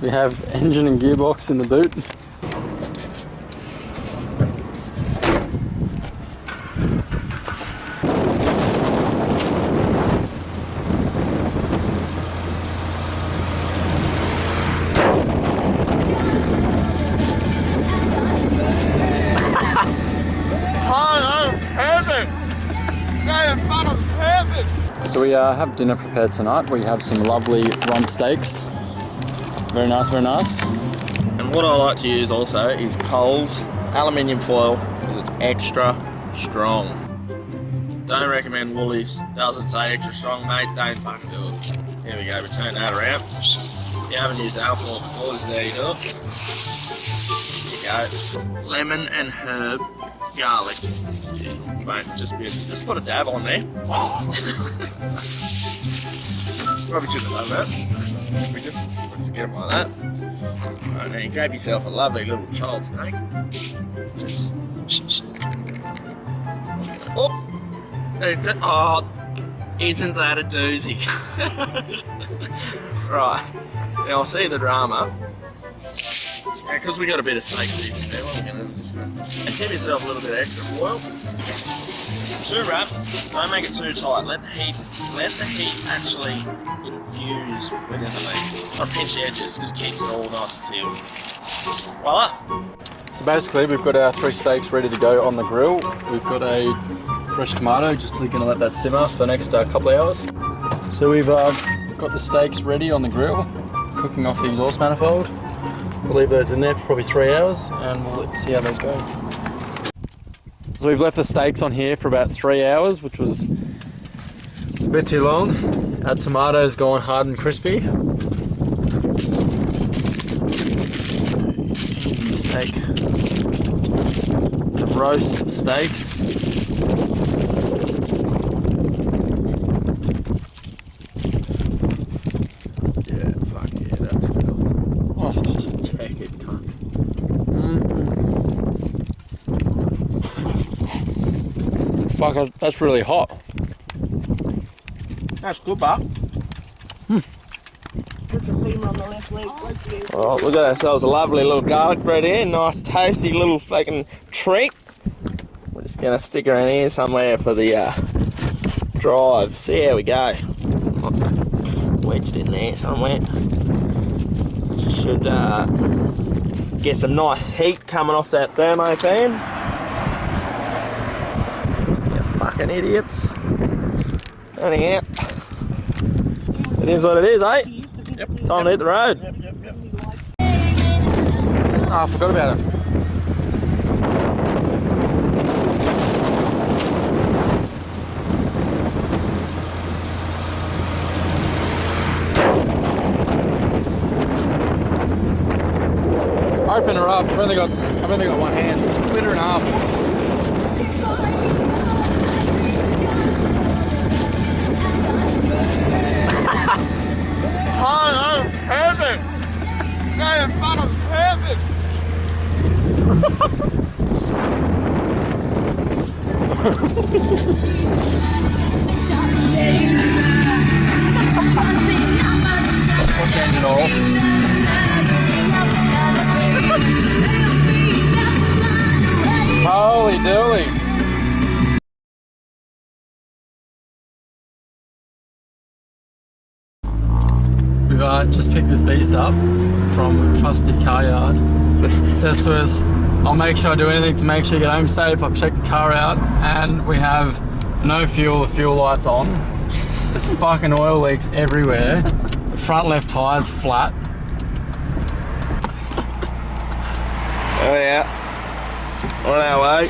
We have engine and gearbox in the boot. So we have dinner prepared tonight. We have some lovely rump steaks. Very nice, very nice. And what I like to use also is Coles aluminium foil because it's extra strong. Don't recommend Woolies. Doesn't say extra strong, mate. Don't fucking do it. There we go. We turn that around. If you haven't used alcohol before, this is how you do it. There you go. Lemon and herb garlic. Mate, just put a dab on there. Probably shouldn't have done that. We just get it like that. Right, now you grab yourself a lovely little child steak. Just. Oh! Isn't that a doozy? Right. Now I'll see the drama. Yeah, because we got a bit of steak to eat there, what we're going to do is just give yourself a little bit extra foil. Too wrap, don't make it too tight. Let the heat actually infuse within the meat. Don't pinch the edges, just keeps it all nice and sealed. Voila! So basically we've got our 3 steaks ready to go on the grill. We've got a fresh tomato, just going to let that simmer for the next couple of hours. So we've got the steaks ready on the grill, cooking off the exhaust manifold. We'll leave those in there for probably 3 hours and we'll see how those go. So we've left the steaks on here for about 3 hours, which was a bit too long. Our tomatoes gone hard and crispy. The steak, the roast steaks. Yeah, fuck yeah, that's filth. Oh, check it, cunt. Fuck, that's really hot. That's good, Bob. Oh, look at ourselves a lovely little garlic bread here. Nice, tasty little fucking treat. We're just going to stick her in here somewhere for the drive. See how we go. Wedge it in there somewhere. Should get some nice heat coming off that thermo fan. You fucking idiots. Anyhow, it is what it is, eh? Yep. Time to hit the road. Yep. Oh, I forgot about it. Open her up. I've only got one hand. Split her in half. Oh, that was perfect! That was perfect! Push engine off. Holy dooly. We've just picked this beast up from Trusty Car Yard. He says to us, I'll make sure I do anything to make sure you get home safe. I've checked the car out and we have no fuel, the fuel light's on. There's fucking oil leaks everywhere. The front left tire's flat. Oh yeah. On our way.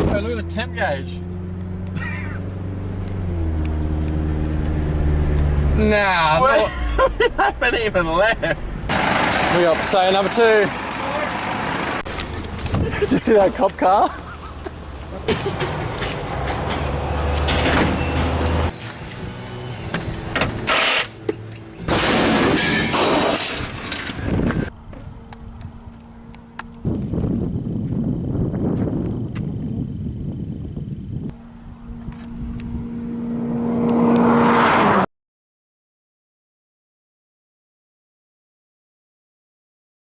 Hey, look at the temp gauge. Nah, We haven't even left. We got Passat number 2. Did you see that cop car?